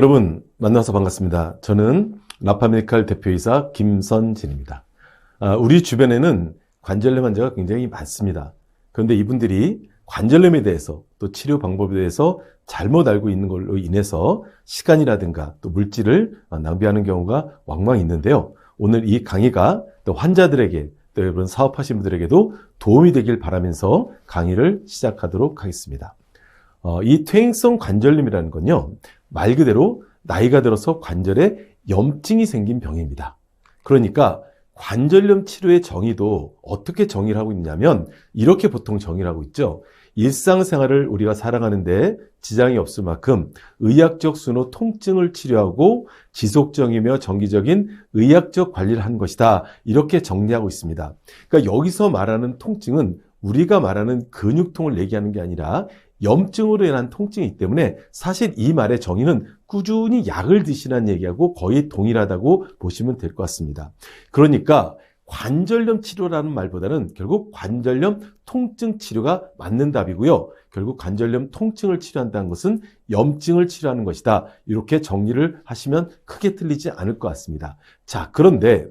여러분 만나서 반갑습니다. 저는 라파메디칼 대표이사 김선진입니다. 우리 주변에는 관절염 환자가 굉장히 많습니다. 그런데 이분들이 관절염에 대해서 또 치료 방법에 대해서 잘못 알고 있는 걸로 인해서 시간이라든가 또 물질을 낭비하는 경우가 왕왕 있는데요. 오늘 이 강의가 또 환자들에게 또 여러분 사업하시는 분들에게도 도움이 되길 바라면서 강의를 시작하도록 하겠습니다. 이 퇴행성 관절염이라는 건요, 말 그대로 나이가 들어서 관절에 염증이 생긴 병입니다. 그러니까 관절염 치료의 정의도 어떻게 정의를 하고 있냐면 이렇게 보통 정의를 하고 있죠. 일상생활을 우리가 살아가는데 지장이 없을 만큼 의학적 순호 통증을 치료하고 지속적이며 정기적인 의학적 관리를 한 것이다. 이렇게 정리하고 있습니다. 그러니까 여기서 말하는 통증은 우리가 말하는 근육통을 얘기하는 게 아니라 염증으로 인한 통증이기 때문에 사실 이 말의 정의는 꾸준히 약을 드시라는 얘기하고 거의 동일하다고 보시면 될 것 같습니다. 그러니까 관절염 치료라는 말보다는 결국 관절염 통증 치료가 맞는 답이고요. 결국 관절염 통증을 치료한다는 것은 염증을 치료하는 것이다. 이렇게 정리를 하시면 크게 틀리지 않을 것 같습니다. 자, 그런데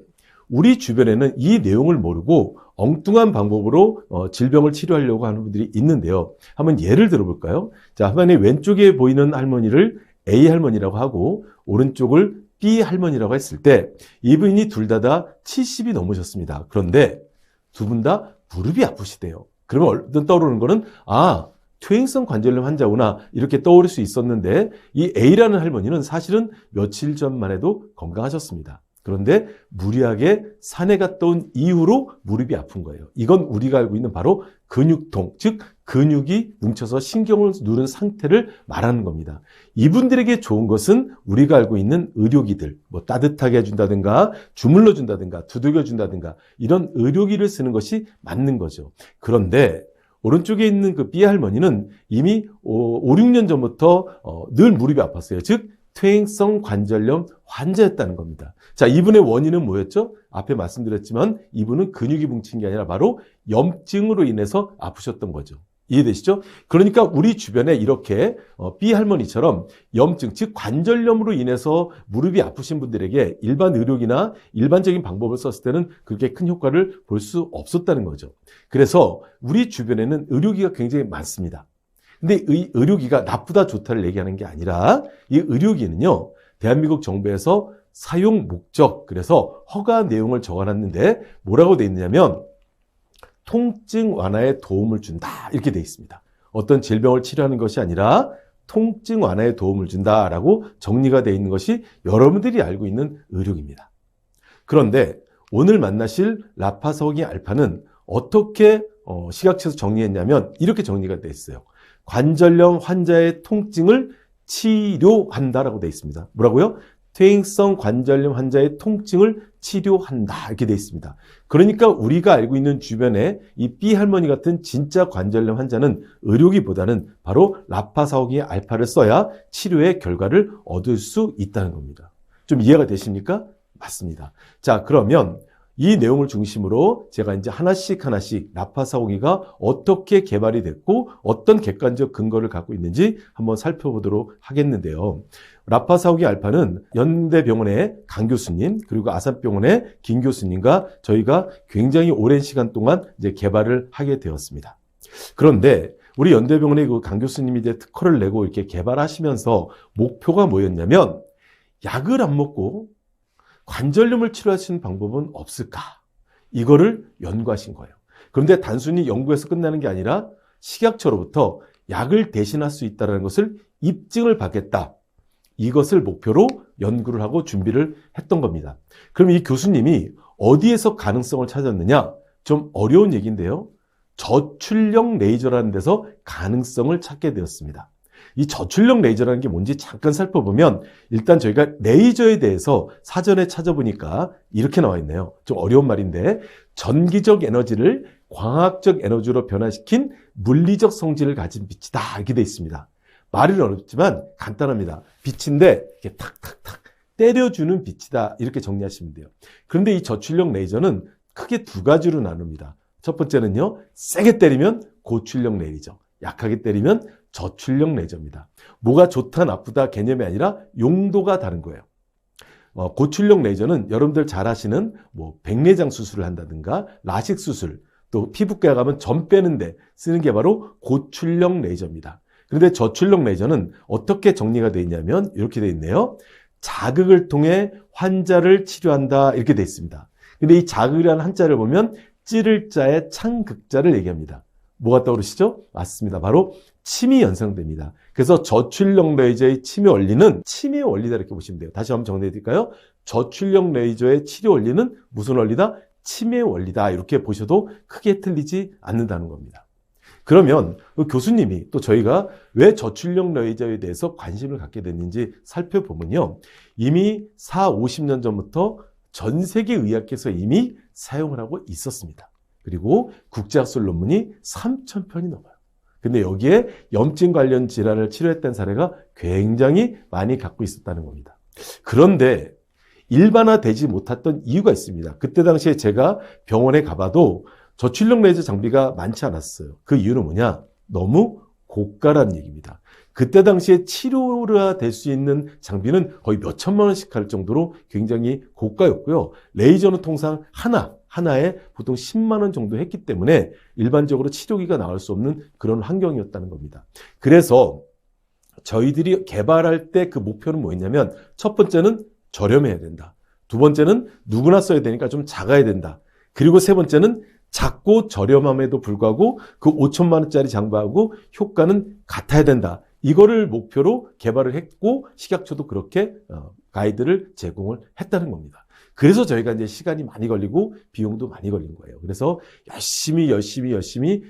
우리 주변에는 이 내용을 모르고 엉뚱한 방법으로 질병을 치료하려고 하는 분들이 있는데요. 한번 예를 들어볼까요? 자, 화면에 왼쪽에 보이는 할머니를 A 할머니라고 하고 오른쪽을 B 할머니라고 했을 때 이분이 둘 다 70이 넘으셨습니다. 그런데 두 분 다 무릎이 아프시대요. 그러면 얼른 떠오르는 거는 퇴행성 관절염 환자구나 이렇게 떠오를 수 있었는데 이 A라는 할머니는 사실은 며칠 전만 해도 건강하셨습니다. 그런데 무리하게 산에 갔다 온 이후로 무릎이 아픈 거예요. 이건 우리가 알고 있는 바로 근육통, 즉 근육이 뭉쳐서 신경을 누른 상태를 말하는 겁니다. 이분들에게 좋은 것은 우리가 알고 있는 의료기들, 따뜻하게 해준다든가 주물러 준다든가 두들겨 준다든가 이런 의료기를 쓰는 것이 맞는 거죠. 그런데 오른쪽에 있는 그 B 할머니는 이미 5, 6년 전부터 늘 무릎이 아팠어요. 즉 퇴행성 관절염 환자였다는 겁니다. 자, 이분의 원인은 뭐였죠? 앞에 말씀드렸지만 이분은 근육이 뭉친 게 아니라 바로 염증으로 인해서 아프셨던 거죠. 이해되시죠? 그러니까 우리 주변에 이렇게 B 할머니처럼 염증, 즉 관절염으로 인해서 무릎이 아프신 분들에게 일반 의료기나 일반적인 방법을 썼을 때는 그렇게 큰 효과를 볼 수 없었다는 거죠. 그래서 우리 주변에는 의료기가 굉장히 많습니다. 근데 이 의료기가 나쁘다 좋다를 얘기하는 게 아니라 이 의료기는요, 대한민국 정부에서 사용 목적, 그래서 허가 내용을 적어놨는데 뭐라고 돼 있느냐면 통증 완화에 도움을 준다 이렇게 돼 있습니다. 어떤 질병을 치료하는 것이 아니라 통증 완화에 도움을 준다라고 정리가 돼 있는 것이 여러분들이 알고 있는 의료기입니다. 그런데 오늘 만나실 라파서기 알파는 어떻게 시각처에서 정리했냐면 이렇게 정리가 돼 있어요. 관절염 환자의 통증을 치료한다라고 되어 있습니다. 뭐라고요? 퇴행성 관절염 환자의 통증을 치료한다 이렇게 되어 있습니다. 그러니까 우리가 알고 있는 주변에 이 B 할머니 같은 진짜 관절염 환자는 의료기보다는 바로 라파서기 알파를 써야 치료의 결과를 얻을 수 있다는 겁니다. 좀 이해가 되십니까? 맞습니다. 자, 그러면 이 내용을 중심으로 제가 이제 하나씩 라파서기가 어떻게 개발이 됐고 어떤 객관적 근거를 갖고 있는지 한번 살펴보도록 하겠는데요. 라파서기 알파는 연대병원의 강 교수님 그리고 아산병원의 김 교수님과 저희가 굉장히 오랜 시간 동안 이제 개발을 하게 되었습니다. 그런데 우리 연대병원의 그 강 교수님이 이제 특허를 내고 이렇게 개발하시면서 목표가 뭐였냐면 약을 안 먹고 관절염을 치료할 수 있는 방법은 없을까? 이거를 연구하신 거예요. 그런데 단순히 연구에서 끝나는 게 아니라 식약처로부터 약을 대신할 수 있다는 것을 입증을 받겠다. 이것을 목표로 연구를 하고 준비를 했던 겁니다. 그럼 이 교수님이 어디에서 가능성을 찾았느냐? 좀 어려운 얘기인데요. 저출력 레이저라는 데서 가능성을 찾게 되었습니다. 이 저출력 레이저라는 게 뭔지 잠깐 살펴보면 일단 저희가 레이저에 대해서 사전에 찾아보니까 이렇게 나와 있네요. 좀 어려운 말인데 전기적 에너지를 광학적 에너지로 변화시킨 물리적 성질을 가진 빛이다 이렇게 돼 있습니다. 말은 어렵지만 간단합니다. 빛인데 이렇게 탁탁탁 때려주는 빛이다 이렇게 정리하시면 돼요. 그런데 이 저출력 레이저는 크게 두 가지로 나눕니다. 첫 번째는요, 세게 때리면 고출력 레이저, 약하게 때리면 저출력 레이저입니다. 뭐가 좋다 나쁘다 개념이 아니라 용도가 다른 거예요. 고출력 레이저는 여러분들 잘 아시는 뭐 백내장 수술을 한다든가 라식 수술, 또 피부과 가면 점 빼는데 쓰는 게 바로 고출력 레이저입니다. 그런데 저출력 레이저는 어떻게 정리가 되어 있냐면 이렇게 되어 있네요. 자극을 통해 환자를 치료한다 이렇게 되어 있습니다. 근데 이 자극이라는 한자를 보면 찌를 자의 창극자를 얘기합니다. 뭐가 떠오르시죠? 맞습니다. 바로 침이 연상됩니다. 그래서 저출력 레이저의 치료 원리는 침의 원리다 이렇게 보시면 돼요. 다시 한번 정리해 드릴까요? 저출력 레이저의 치료 원리는 무슨 원리다? 침의 원리다 이렇게 보셔도 크게 틀리지 않는다는 겁니다. 그러면 교수님이 또 저희가 왜 저출력 레이저에 대해서 관심을 갖게 됐는지 살펴보면요. 이미 50년 전부터 전 세계 의학계에서 이미 사용을 하고 있었습니다. 그리고 국제학술 논문이 3,000편이 넘어요. 근데 여기에 염증 관련 질환을 치료했다는 사례가 굉장히 많이 갖고 있었다는 겁니다. 그런데 일반화되지 못했던 이유가 있습니다. 그때 당시에 제가 병원에 가봐도 저출력 레이저 장비가 많지 않았어요. 그 이유는 뭐냐? 너무 고가라는 얘기입니다. 그때 당시에 치료가 될 수 있는 장비는 거의 몇 천만 원씩 할 정도로 굉장히 고가였고요. 레이저는 통상 하나에 보통 10만 원 정도 했기 때문에 일반적으로 치료기가 나올 수 없는 그런 환경이었다는 겁니다. 그래서 저희들이 개발할 때 그 목표는 뭐였냐면 첫 번째는 저렴해야 된다. 두 번째는 누구나 써야 되니까 좀 작아야 된다. 그리고 세 번째는 작고 저렴함에도 불구하고 그 5천만 원짜리 장비하고 효과는 같아야 된다. 이거를 목표로 개발을 했고 식약처도 그렇게 가이드를 제공을 했다는 겁니다. 그래서 저희가 이제 시간이 많이 걸리고 비용도 많이 걸린 거예요. 그래서 열심히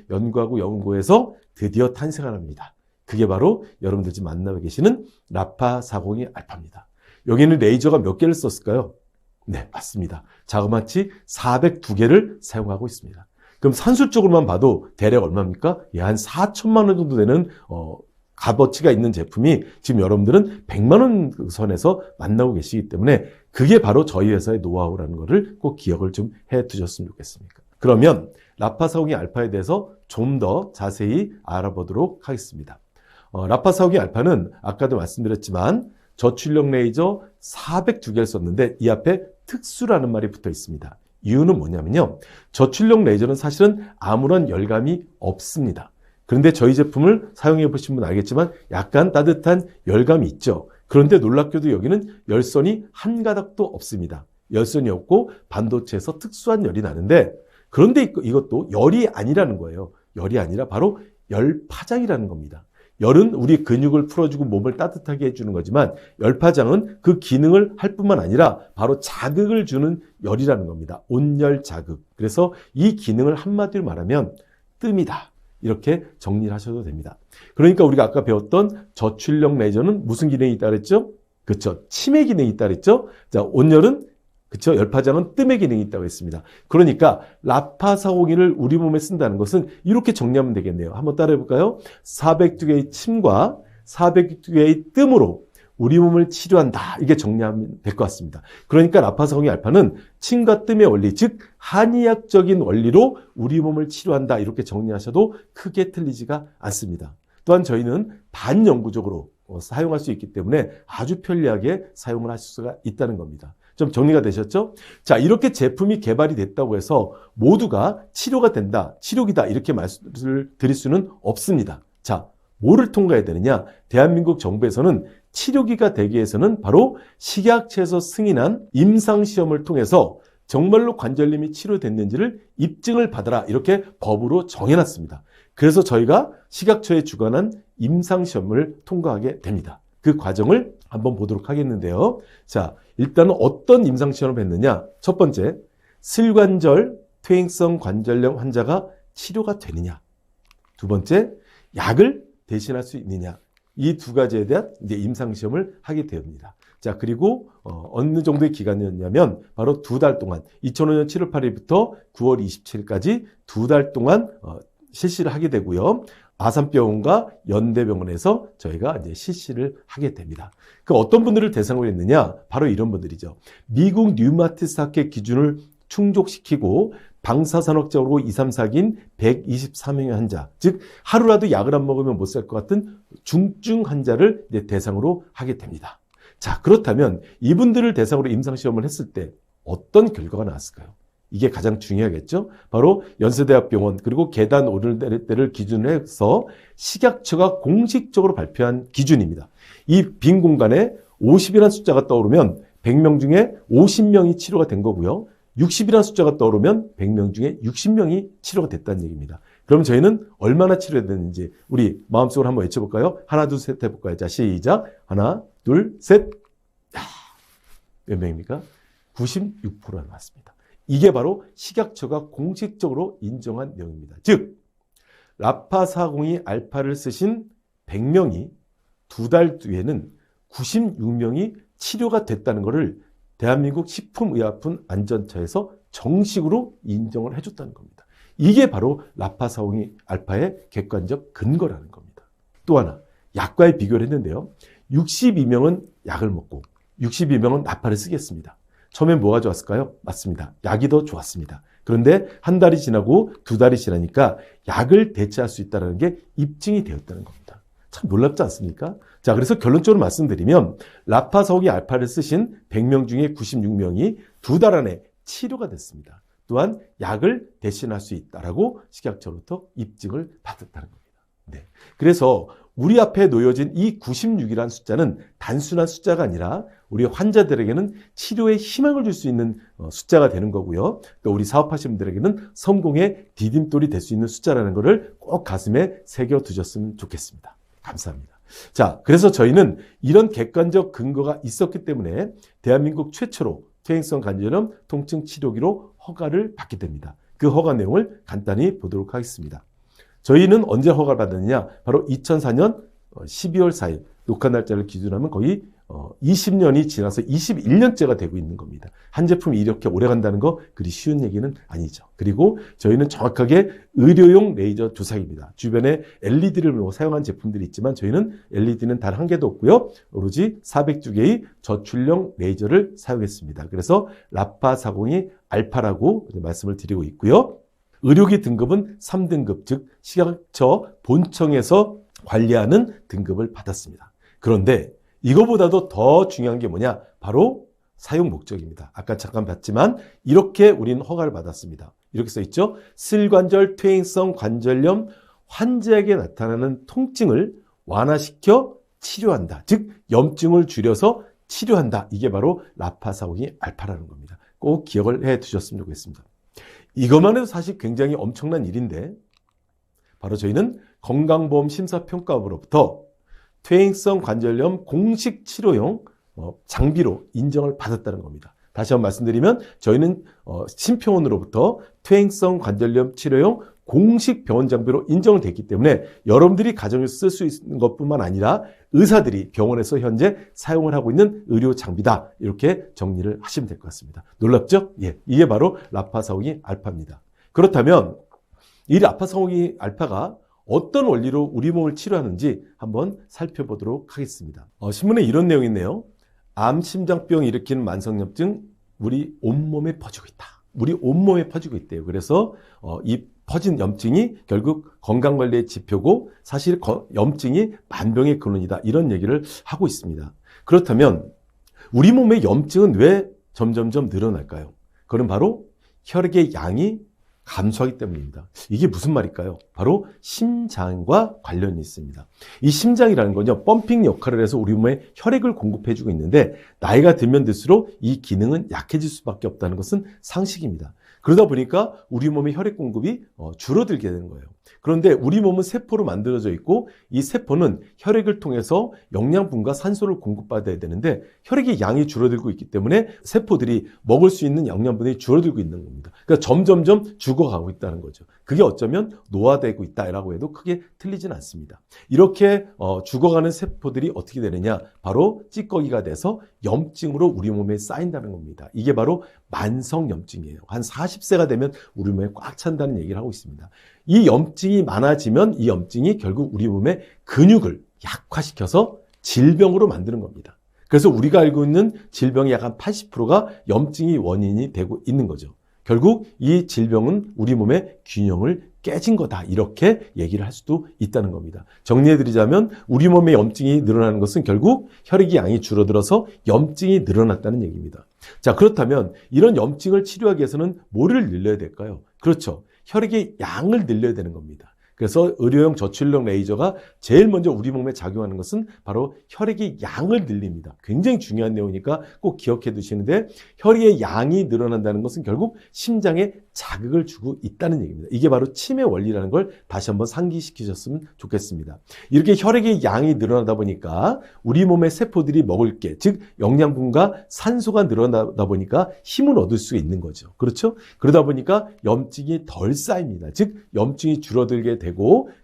연구하고 연구해서 드디어 탄생을 합니다. 그게 바로 여러분들 지금 만나고 계시는 라파 402 알파입니다. 여기는 레이저가 몇 개를 썼을까요? 네, 맞습니다. 자그마치 402개를 사용하고 있습니다. 그럼 산술적으로만 봐도 대략 얼마입니까? 한 4천만 원 정도 되는 값어치가 있는 제품이 지금 여러분들은 100만 원 선에서 만나고 계시기 때문에 그게 바로 저희 회사의 노하우라는 것을 꼭 기억을 좀 해 두셨으면 좋겠습니다. 그러면 라파 402 알파에 대해서 좀 더 자세히 알아보도록 하겠습니다. 라파 402 알파는 아까도 말씀드렸지만 저출력 레이저 402개를 썼는데 이 앞에 특수라는 말이 붙어 있습니다. 이유는 뭐냐면요. 저출력 레이저는 사실은 아무런 열감이 없습니다. 그런데 저희 제품을 사용해 보신 분은 알겠지만 약간 따뜻한 열감이 있죠. 그런데 놀랍게도 여기는 열선이 한 가닥도 없습니다. 열선이 없고 반도체에서 특수한 열이 나는데 그런데 이것도 열이 아니라는 거예요. 열이 아니라 바로 열파장이라는 겁니다. 열은 우리 근육을 풀어주고 몸을 따뜻하게 해주는 거지만 열파장은 그 기능을 할 뿐만 아니라 바로 자극을 주는 열이라는 겁니다. 온열 자극. 그래서 이 기능을 한마디로 말하면 뜸이다. 이렇게 정리를 하셔도 됩니다. 그러니까 우리가 아까 배웠던 저출력 레이저는 무슨 기능이 있다 그랬죠? 그렇죠. 치매 기능이 있다 그랬죠? 자, 온열은 그렇죠. 열파장은 뜸의 기능이 있다고 했습니다. 그러니까 라파 402를 우리 몸에 쓴다는 것은 이렇게 정리하면 되겠네요. 한번 따라해 볼까요? 402개의 침과 402개의 뜸으로 우리 몸을 치료한다. 이게 정리하면 될 것 같습니다. 그러니까 라파 402 알파는 침과 뜸의 원리, 즉 한의학적인 원리로 우리 몸을 치료한다. 이렇게 정리하셔도 크게 틀리지가 않습니다. 또한 저희는 반영구적으로 사용할 수 있기 때문에 아주 편리하게 사용을 하실 수가 있다는 겁니다. 좀 정리가 되셨죠? 자, 이렇게 제품이 개발이 됐다고 해서 모두가 치료가 된다, 치료기다 이렇게 말씀을 드릴 수는 없습니다. 자, 뭐를 통과해야 되느냐? 대한민국 정부에서는 치료기가 되기 위해서는 바로 식약처에서 승인한 임상시험을 통해서 정말로 관절염이 치료됐는지를 입증을 받아라 이렇게 법으로 정해놨습니다. 그래서 저희가 식약처에 주관한 임상시험을 통과하게 됩니다. 그 과정을 한번 보도록 하겠는데요. 자, 일단은 어떤 임상시험을 했느냐? 첫 번째, 슬관절, 퇴행성 관절염 환자가 치료가 되느냐? 두 번째, 약을 대신할 수 있느냐? 이 두 가지에 대한 이제 임상시험을 하게 됩니다. 자, 그리고 어느 정도의 기간이었냐면 바로 2달 동안 2005년 7월 8일부터 9월 27일까지 2달 동안 실시를 하게 되고요. 아산병원과 연대병원에서 저희가 이제 실시를 하게 됩니다. 그 어떤 분들을 대상으로 했느냐? 바로 이런 분들이죠. 미국 류마티스 학회 기준을 충족시키고 방사선학적으로 2, 3, 4기인 124명의 환자, 즉 하루라도 약을 안 먹으면 못 살 것 같은 중증 환자를 이제 대상으로 하게 됩니다. 자, 그렇다면 이분들을 대상으로 임상시험을 했을 때 어떤 결과가 나왔을까요? 이게 가장 중요하겠죠. 바로 연세대학병원 그리고 계단 오를 때를 기준으로 해서 식약처가 공식적으로 발표한 기준입니다. 이 빈 공간에 50이라는 숫자가 떠오르면 100명 중에 50명이 치료가 된 거고요. 60이라는 숫자가 떠오르면 100명 중에 60명이 치료가 됐다는 얘기입니다. 그럼 저희는 얼마나 치료됐는지 우리 마음속으로 한번 외쳐볼까요? 하나, 둘, 셋 해볼까요? 자, 시작. 하나, 둘, 셋. 야, 몇 명입니까? 96%가 나왔습니다. 이게 바로 식약처가 공식적으로 인정한 내용입니다. 즉, 라파40이 알파를 쓰신 100명이 2달 뒤에는 96명이 치료가 됐다는 것을 대한민국 식품의약품안전처에서 정식으로 인정을 해줬다는 겁니다. 이게 바로 라파40이 알파의 객관적 근거라는 겁니다. 또 하나, 약과의 비교를 했는데요. 62명은 약을 먹고 62명은 라파를 쓰겠습니다. 처음엔 뭐가 좋았을까요? 맞습니다. 약이 더 좋았습니다. 그런데 한 달이 지나고 2달이 지나니까 약을 대체할 수 있다는 게 입증이 되었다는 겁니다. 참 놀랍지 않습니까? 자, 그래서 결론적으로 말씀드리면 라파40이 알파를 쓰신 100명 중에 96명이 2달 안에 치료가 됐습니다. 또한 약을 대신할 수 있다라고 식약처로부터 입증을 받았다는 겁니다. 네. 그래서 우리 앞에 놓여진 이 96이라는 숫자는 단순한 숫자가 아니라 우리 환자들에게는 치료에 희망을 줄 수 있는 숫자가 되는 거고요. 또 우리 사업하시는 분들에게는 성공의 디딤돌이 될 수 있는 숫자라는 것을 꼭 가슴에 새겨두셨으면 좋겠습니다. 감사합니다. 자, 그래서 저희는 이런 객관적 근거가 있었기 때문에 대한민국 최초로 퇴행성 관절염 통증 치료기로 허가를 받게 됩니다. 그 허가 내용을 간단히 보도록 하겠습니다. 저희는 언제 허가를 받았느냐? 바로 2004년 12월 4일 녹화 날짜를 기준으로 하면 거의 20년이 지나서 21년째가 되고 있는 겁니다. 한 제품이 이렇게 오래 간다는 거 그리 쉬운 얘기는 아니죠. 그리고 저희는 정확하게 의료용 레이저 주사기입니다. 주변에 LED를 사용한 제품들이 있지만 저희는 LED는 단 한 개도 없고요. 오로지 400주개의 저출력 레이저를 사용했습니다. 그래서 라파40이 알파라고 말씀을 드리고 있고요. 의료기 등급은 3등급, 즉 식약처 본청에서 관리하는 등급을 받았습니다. 그런데 이거보다도 더 중요한 게 뭐냐? 바로 사용 목적입니다. 아까 잠깐 봤지만 이렇게 우리는 허가를 받았습니다. 이렇게 써 있죠. 슬관절 퇴행성 관절염 환자에게 나타나는 통증을 완화시켜 치료한다. 즉 염증을 줄여서 치료한다. 이게 바로 라파40이 알파라는 겁니다. 꼭 기억을 해 두셨으면 좋겠습니다. 이것만 해도 사실 굉장히 엄청난 일인데 바로 저희는 건강보험심사평가원으로부터 퇴행성 관절염 공식 치료용 장비로 인정을 받았다는 겁니다. 다시 한번 말씀드리면 저희는 심평원으로부터 퇴행성 관절염 치료용 공식 병원 장비로 인정을 됐기 때문에 여러분들이 가정에서 쓸 수 있는 것뿐만 아니라 의사들이 병원에서 현재 사용을 하고 있는 의료 장비다. 이렇게 정리를 하시면 될 것 같습니다. 놀랍죠? 예, 이게 바로 라파40이 알파입니다. 그렇다면 이 라파40이 알파가 어떤 원리로 우리 몸을 치료하는지 한번 살펴보도록 하겠습니다. 신문에 이런 내용이 있네요. 암, 심장병 일으키는 만성염증 우리 온몸에 퍼지고 있다. 우리 온몸에 퍼지고 있대요. 그래서 이 퍼진 염증이 결국 건강관리의 지표고 사실 염증이 만병의 근원이다. 이런 얘기를 하고 있습니다. 그렇다면 우리 몸의 염증은 왜 점점점 늘어날까요? 그건 바로 혈액의 양이 감소하기 때문입니다. 이게 무슨 말일까요? 바로 심장과 관련이 있습니다. 이 심장이라는 건요, 펌핑 역할을 해서 우리 몸에 혈액을 공급해주고 있는데 나이가 들면 들수록 이 기능은 약해질 수밖에 없다는 것은 상식입니다. 그러다 보니까 우리 몸의 혈액 공급이 줄어들게 되는 거예요. 그런데 우리 몸은 세포로 만들어져 있고 이 세포는 혈액을 통해서 영양분과 산소를 공급받아야 되는데 혈액의 양이 줄어들고 있기 때문에 세포들이 먹을 수 있는 영양분이 줄어들고 있는 겁니다. 그러니까 점점점 죽어가고 있다는 거죠. 그게 어쩌면 노화되고 있다라고 해도 크게 틀리진 않습니다. 이렇게 죽어가는 세포들이 어떻게 되느냐? 바로 찌꺼기가 돼서 염증으로 우리 몸에 쌓인다는 겁니다. 이게 바로 만성염증이에요. 한 40세가 되면 우리 몸에 꽉 찬다는 얘기를 하고 있습니다. 이 염증이 많아지면 이 염증이 결국 우리 몸의 근육을 약화시켜서 질병으로 만드는 겁니다. 그래서 우리가 알고 있는 질병의 약 한 80%가 염증이 원인이 되고 있는 거죠. 결국 이 질병은 우리 몸의 균형을 깨진 거다. 이렇게 얘기를 할 수도 있다는 겁니다. 정리해드리자면 우리 몸의 염증이 늘어나는 것은 결국 혈액의 양이 줄어들어서 염증이 늘어났다는 얘기입니다. 자, 그렇다면 이런 염증을 치료하기 위해서는 뭐를 늘려야 될까요? 그렇죠. 혈액의 양을 늘려야 되는 겁니다. 그래서 의료용 저출력 레이저가 제일 먼저 우리 몸에 작용하는 것은 바로 혈액의 양을 늘립니다. 굉장히 중요한 내용이니까 꼭 기억해 두시는데, 혈액의 양이 늘어난다는 것은 결국 심장에 자극을 주고 있다는 얘기입니다. 이게 바로 치매 원리라는 걸 다시 한번 상기시키셨으면 좋겠습니다. 이렇게 혈액의 양이 늘어나다 보니까 우리 몸의 세포들이 먹을 게, 즉 영양분과 산소가 늘어나다 보니까 힘을 얻을 수 있는 거죠. 그렇죠? 그러다 보니까 염증이 덜 쌓입니다. 즉 염증이 줄어들게 되고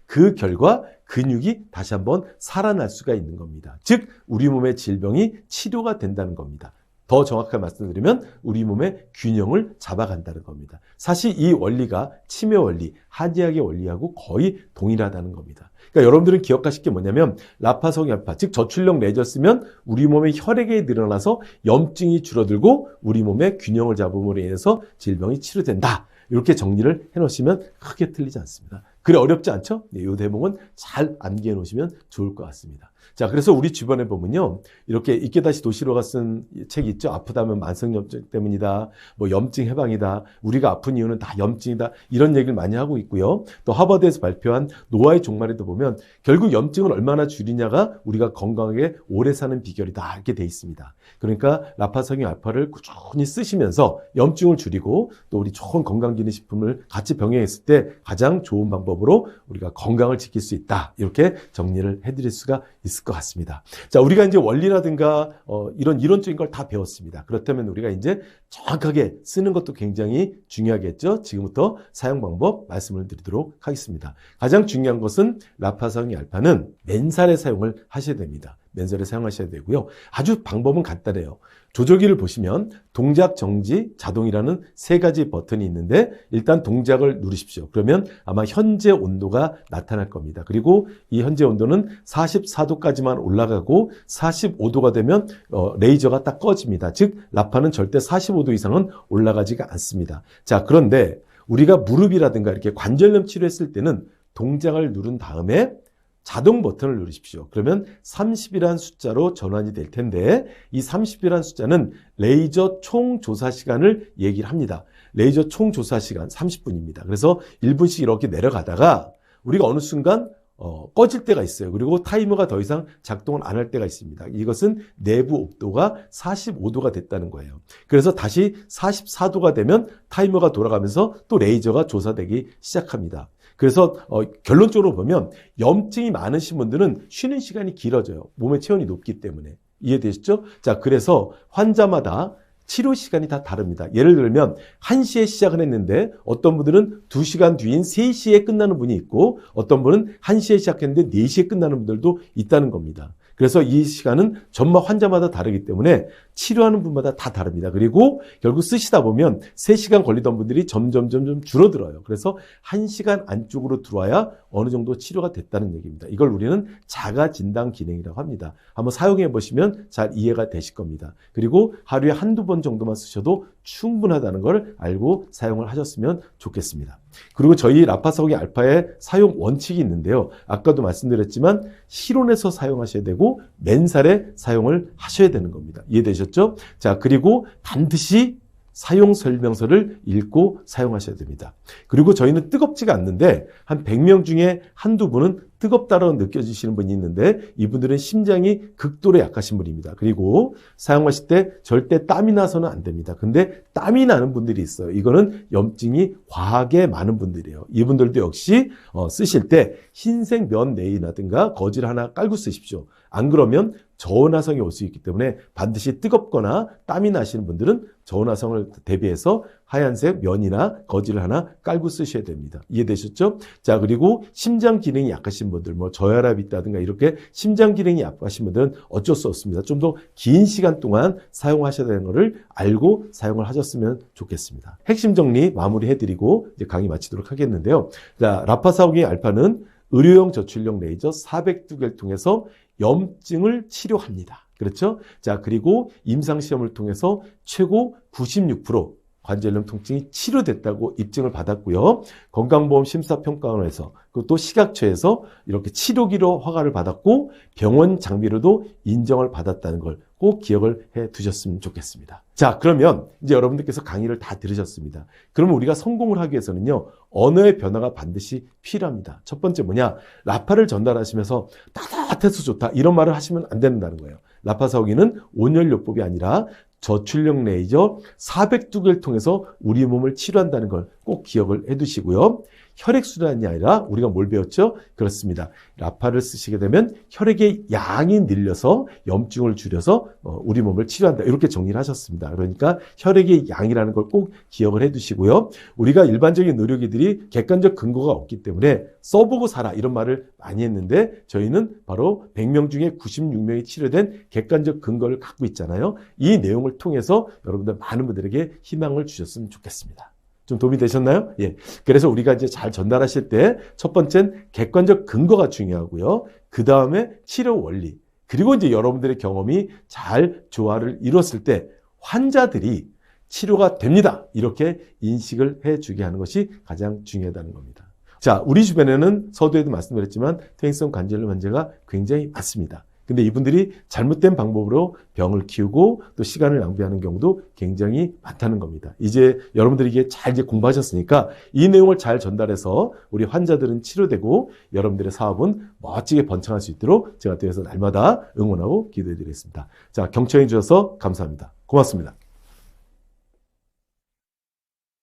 그 결과 근육이 다시 한번 살아날 수가 있는 겁니다. 즉 우리 몸의 질병이 치료가 된다는 겁니다. 더 정확하게 말씀드리면 우리 몸의 균형을 잡아간다는 겁니다. 사실 이 원리가 치매 원리, 한의학의 원리하고 거의 동일하다는 겁니다. 그러니까 여러분들은 기억하실 게 뭐냐면 라파성이 알파, 즉 저출력 레이저 쓰면 우리 몸의 혈액이 늘어나서 염증이 줄어들고 우리 몸의 균형을 잡음으로 인해서 질병이 치료된다. 이렇게 정리를 해놓으시면 크게 틀리지 않습니다. 그래 어렵지 않죠? 이 대목은 잘 암기해 놓으시면 좋을 것 같습니다. 자, 그래서 우리 주변에 보면요, 이렇게 이케다시 도시로가 쓴 책이 있죠. 아프다면 만성염증 때문이다, 뭐 염증 해방이다, 우리가 아픈 이유는 다 염증이다, 이런 얘기를 많이 하고 있고요. 또 하버드에서 발표한 노아의 종말에도 보면 결국 염증을 얼마나 줄이냐가 우리가 건강하게 오래 사는 비결이다, 이렇게 돼 있습니다. 그러니까 라파성인 알파를 꾸준히 쓰시면서 염증을 줄이고 또 우리 좋은 건강기능식품을 같이 병행했을 때 가장 좋은 방법으로 우리가 건강을 지킬 수 있다, 이렇게 정리를 해드릴 수가 있을 것 같습니다. 자, 우리가 이제 원리라든가 이런 이론적인 걸 다 배웠습니다. 그렇다면 우리가 이제 정확하게 쓰는 것도 굉장히 중요하겠죠. 지금부터 사용 방법 말씀을 드리도록 하겠습니다. 가장 중요한 것은 라파성인 알파는 맨살에 사용을 하셔야 됩니다. 맨살에 사용하셔야 되고요. 아주 방법은 간단해요. 조절기를 보시면 동작, 정지, 자동이라는 세 가지 버튼이 있는데 일단 동작을 누르십시오. 그러면 아마 현재 온도가 나타날 겁니다. 그리고 이 현재 온도는 44도까지만 올라가고 45도가 되면 레이저가 딱 꺼집니다. 즉 라파는 절대 45도 이상은 올라가지가 않습니다. 자, 그런데 우리가 무릎이라든가 이렇게 관절염 치료했을 때는 동작을 누른 다음에 자동 버튼을 누르십시오. 그러면 30이라는 숫자로 전환이 될 텐데 이 30이라는 숫자는 레이저 총 조사 시간을 얘기를 합니다. 레이저 총 조사 시간 30분입니다. 그래서 1분씩 이렇게 내려가다가 우리가 어느 순간 꺼질 때가 있어요. 그리고 타이머가 더 이상 작동을 안 할 때가 있습니다. 이것은 내부 옵도가 45도가 됐다는 거예요. 그래서 다시 44도가 되면 타이머가 돌아가면서 또 레이저가 조사되기 시작합니다. 그래서 결론적으로 보면 염증이 많으신 분들은 쉬는 시간이 길어져요. 몸의 체온이 높기 때문에. 이해되시죠? 자, 그래서 환자마다 치료 시간이 다 다릅니다. 예를 들면 1시에 시작을 했는데 어떤 분들은 2시간 뒤인 3시에 끝나는 분이 있고 어떤 분은 1시에 시작했는데 4시에 끝나는 분들도 있다는 겁니다. 그래서 이 시간은 전마 환자마다 다르기 때문에 치료하는 분마다 다 다릅니다. 그리고 결국 쓰시다 보면 3시간 걸리던 분들이 점점 줄어들어요. 그래서 1시간 안쪽으로 들어와야 어느 정도 치료가 됐다는 얘기입니다. 이걸 우리는 자가 진단 기능이라고 합니다. 한번 사용해 보시면 잘 이해가 되실 겁니다. 그리고 하루에 한두 번 정도만 쓰셔도 충분하다는 걸 알고 사용을 하셨으면 좋겠습니다. 그리고 저희 라파성인 알파의 사용 원칙이 있는데요. 아까도 말씀드렸지만 실온에서 사용하셔야 되고 맨살에 사용을 하셔야 되는 겁니다. 이해되셨죠? 자, 그리고 반드시 사용 설명서를 읽고 사용하셔야 됩니다. 그리고 저희는 뜨겁지가 않는데 한 100명 중에 한두 분은 뜨겁다고 느껴지시는 분이 있는데 이분들은 심장이 극도로 약하신 분입니다. 그리고 사용하실 때 절대 땀이 나서는 안 됩니다. 근데 땀이 나는 분들이 있어요. 이거는 염증이 과하게 많은 분들이에요. 이분들도 역시 쓰실 때 흰색 면 네일이라든가 거즈를 하나 깔고 쓰십시오. 안 그러면 저온화성이 올 수 있기 때문에 반드시 뜨겁거나 땀이 나시는 분들은 저온화성을 대비해서 하얀색 면이나 거즈를 하나 깔고 쓰셔야 됩니다. 이해되셨죠? 자, 그리고 심장 기능이 약하신 분들, 뭐 저혈압이 있다든가 이렇게 심장 기능이 약하신 분들은 어쩔 수 없습니다. 좀 더 긴 시간 동안 사용하셔야 되는 것을 알고 사용을 하셨으면 좋겠습니다. 핵심 정리 마무리해드리고 이제 강의 마치도록 하겠는데요. 자, 라파성인 알파는 의료용 저출력 레이저 400두개를 통해서 염증을 치료합니다. 그렇죠? 자, 그리고 임상시험을 통해서 최고 96%, 관절염 통증이 치료됐다고 입증을 받았고요. 건강보험 심사평가원에서 그것도 식약처에서 이렇게 치료기로 허가를 받았고 병원 장비로도 인정을 받았다는 걸 꼭 기억을 해 두셨으면 좋겠습니다. 자, 그러면 이제 여러분들께서 강의를 다 들으셨습니다. 그러면 우리가 성공을 하기 위해서는요, 언어의 변화가 반드시 필요합니다. 첫 번째 뭐냐? 라파를 전달하시면서 따뜻해서 좋다 이런 말을 하시면 안 된다는 거예요. 라파 사오기는 온열요법이 아니라 저출력 레이저 400두개를 통해서 우리 몸을 치료한다는 걸 꼭 기억을 해 두시고요. 혈액순환이 아니라 우리가 뭘 배웠죠? 그렇습니다. 라파를 쓰시게 되면 혈액의 양이 늘려서 염증을 줄여서 우리 몸을 치료한다. 이렇게 정리를 하셨습니다. 그러니까 혈액의 양이라는 걸 꼭 기억을 해 두시고요. 우리가 일반적인 의료기들이 객관적 근거가 없기 때문에 써보고 살아 이런 말을 많이 했는데 저희는 바로 100명 중에 96명이 치료된 객관적 근거를 갖고 있잖아요. 이 내용을 통해서 여러분들 많은 분들에게 희망을 주셨으면 좋겠습니다. 좀 도움이 되셨나요? 예. 그래서 우리가 이제 잘 전달하실 때 첫 번째는 객관적 근거가 중요하고요. 그 다음에 치료 원리. 그리고 이제 여러분들의 경험이 잘 조화를 이뤘을 때 환자들이 치료가 됩니다. 이렇게 인식을 해주게 하는 것이 가장 중요하다는 겁니다. 자, 우리 주변에는 서두에도 말씀드렸지만 퇴행성 관절염 환자가 굉장히 많습니다. 근데 이분들이 잘못된 방법으로 병을 키우고 또 시간을 낭비하는 경우도 굉장히 많다는 겁니다. 이제 여러분들이 이게 잘 이제 공부하셨으니까 이 내용을 잘 전달해서 우리 환자들은 치료되고 여러분들의 사업은 멋지게 번창할 수 있도록 제가 뒤에서 날마다 응원하고 기도해 드리겠습니다. 자, 경청해 주셔서 감사합니다. 고맙습니다.